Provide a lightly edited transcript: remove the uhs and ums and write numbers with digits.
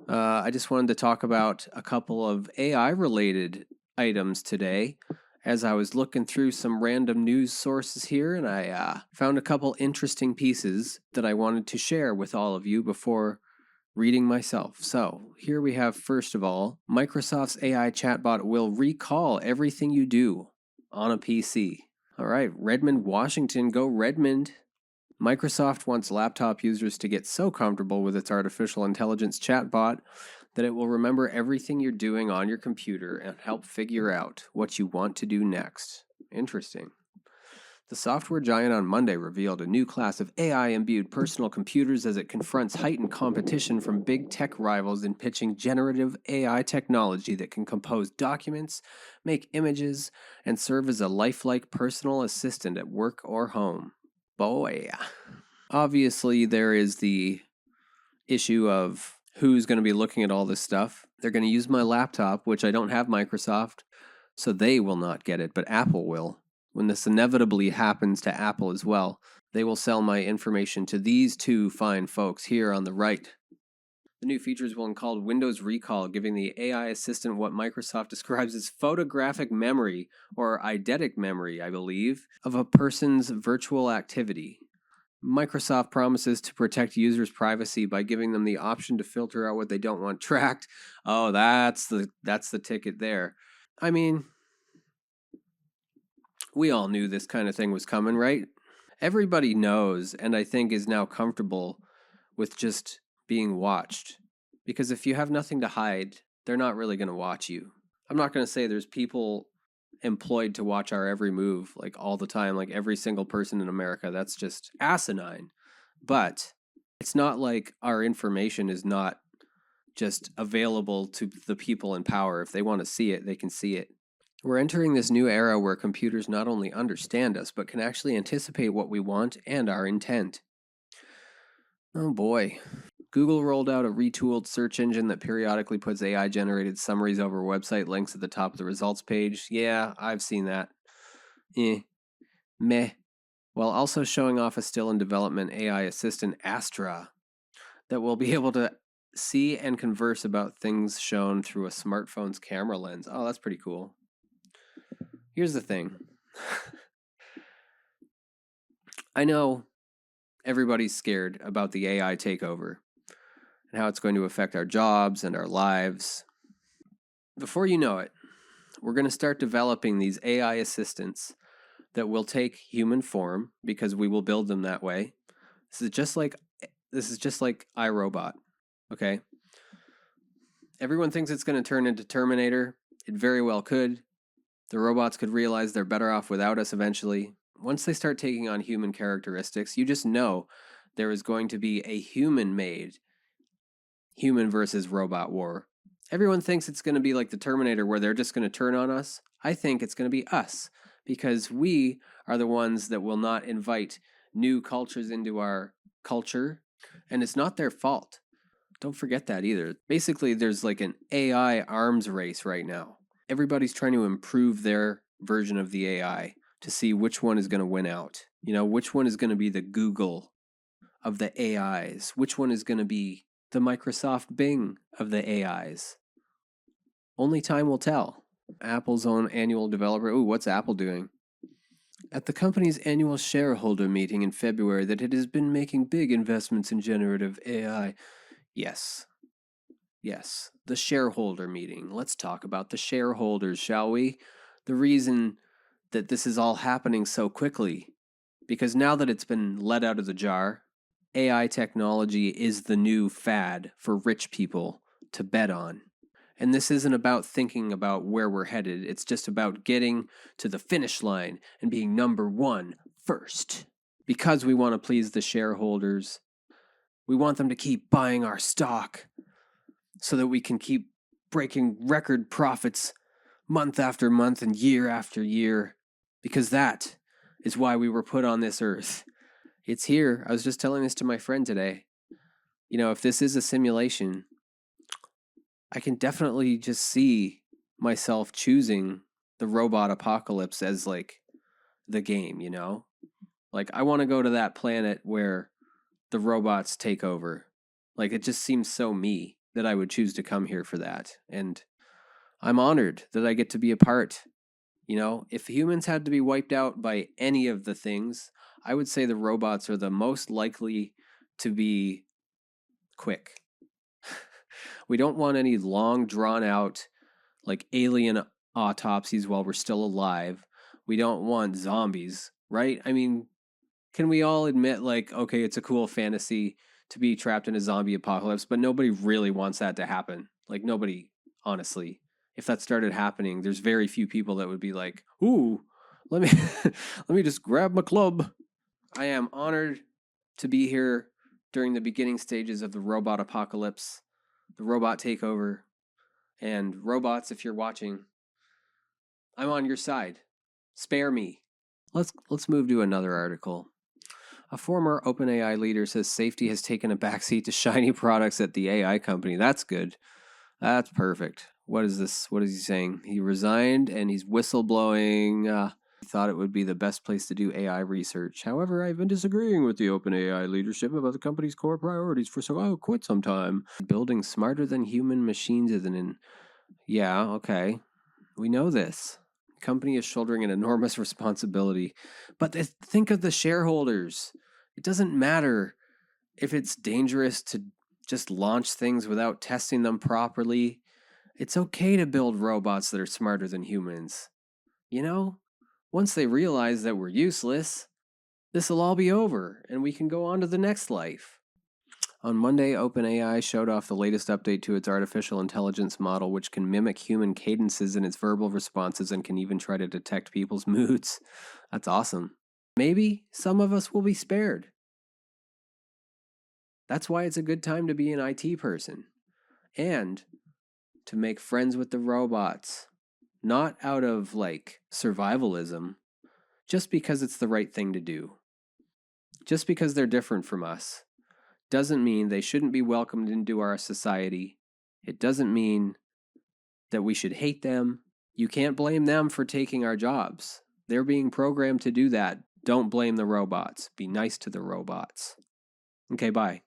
I just wanted to talk about a couple of AI related items today as I was looking through some random news sources here, and I found a couple interesting pieces that I wanted to share with all of you before reading myself. So, here we have first of all, Microsoft's AI chatbot will recall everything you do on a PC. All right, Redmond, Washington, go Redmond. Microsoft wants laptop users to get so comfortable with its artificial intelligence chatbot that it will remember everything you're doing on your computer and help figure out what you want to do next. Interesting. The software giant on Monday revealed a new class of AI-imbued personal computers as it confronts heightened competition from big tech rivals in pitching generative AI technology that can compose documents, make images, and serve as a lifelike personal assistant at work or home. Boy. Obviously, there is the issue of who's going to be looking at all this stuff. They're going to use my laptop, which I don't have Microsoft, so they will not get it, but Apple will. When this inevitably happens to Apple as well, they will sell my information to these two fine folks here on the right. The new features will include Windows Recall, giving the AI assistant what Microsoft describes as photographic memory, or eidetic memory, I believe, of a person's virtual activity. Microsoft promises to protect users' privacy by giving them the option to filter out what they don't want tracked. Oh, that's the ticket there. I mean, we all knew this kind of thing was coming, right? Everybody knows, and I think is now comfortable with just being watched. Because if you have nothing to hide, they're not really going to watch you. I'm not going to say there's people employed to watch our every move, like all the time, like every single person in America. That's just asinine. But it's not like our information is not just available to the people in power. If they want to see it, they can see it. We're entering this new era where computers not only understand us, but can actually anticipate what we want and our intent. Oh boy. Google rolled out a retooled search engine that periodically puts AI generated summaries over website links at the top of the results page. Yeah, I've seen that. Meh. While also showing off a still in development AI assistant, Astra, that will be able to see and converse about things shown through a smartphone's camera lens. Oh, that's pretty cool. Here's the thing. I know everybody's scared about the AI takeover and how it's going to affect our jobs and our lives. Before you know it, we're going to start developing these AI assistants that will take human form because we will build them that way. This is just like iRobot, okay? Everyone thinks it's going to turn into Terminator. It very well could. The robots could realize they're better off without us eventually. Once they start taking on human characteristics, you just know there is going to be a human-made human versus robot war. Everyone thinks it's going to be like the Terminator where they're just going to turn on us. I think it's going to be us because we are the ones that will not invite new cultures into our culture, and it's not their fault. Don't forget that either. Basically, there's like an AI arms race right now. Everybody's trying to improve their version of the AI to see which one is going to win out. You know, which one is going to be the Google of the AIs? Which one is going to be the Microsoft Bing of the AIs? Only time will tell. Apple's own annual developer. Ooh, what's Apple doing? At the company's annual shareholder meeting in February, that it has been making big investments in generative AI. Yes. Yes, the shareholder meeting. Let's talk about the shareholders, shall we? The reason that this is all happening so quickly, because now that it's been let out of the jar, AI technology is the new fad for rich people to bet on. And this isn't about thinking about where we're headed. It's just about getting to the finish line and being number one first. Because we want to please the shareholders, we want them to keep buying our stock so that we can keep breaking record profits month after month and year after year. Because that is why we were put on this earth. It's here. I was just telling this to my friend today. You know, if this is a simulation, I can definitely just see myself choosing the robot apocalypse as like the game, you know? Like, I want to go to that planet where the robots take over. Like, it just seems so me. that I would choose to come here for that. And I'm honored that I get to be a part. If humans had to be wiped out by any of the things, I would say the robots are the most likely to be quick. We don't want any long, drawn out, like alien autopsies while we're still alive. We don't want zombies, right? I mean, can we all admit, like, okay, it's a cool fantasy to be trapped in a zombie apocalypse, but nobody really wants that to happen. Like, nobody, honestly. If that started happening, there's very few people that would be like, ooh, let me let me just grab my club. I am honored to be here during the beginning stages of the robot apocalypse, the robot takeover. And robots, if you're watching, I'm on your side. Spare me. Let's move to another article. A former OpenAI leader says safety has taken a backseat to shiny products at the AI company. That's good. That's perfect. What is this? What is he saying? He resigned and he's whistleblowing. He thought it would be the best place to do AI research. However, I've been disagreeing with the OpenAI leadership about the company's core priorities so I'll quit sometime. Building smarter than human machines is yeah, okay. We know this. The company is shouldering an enormous responsibility. But think of the shareholders. It doesn't matter if it's dangerous to just launch things without testing them properly. It's okay to build robots that are smarter than humans. Once they realize that we're useless, this will all be over and we can go on to the next life. On Monday, OpenAI showed off the latest update to its artificial intelligence model, which can mimic human cadences in its verbal responses and can even try to detect people's moods. That's awesome. Maybe some of us will be spared. That's why it's a good time to be an IT person and to make friends with the robots. Not out of survivalism, just because it's the right thing to do. Just because they're different from us doesn't mean they shouldn't be welcomed into our society. It doesn't mean that we should hate them. You can't blame them for taking our jobs. They're being programmed to do that. Don't blame the robots. Be nice to the robots. Okay, bye.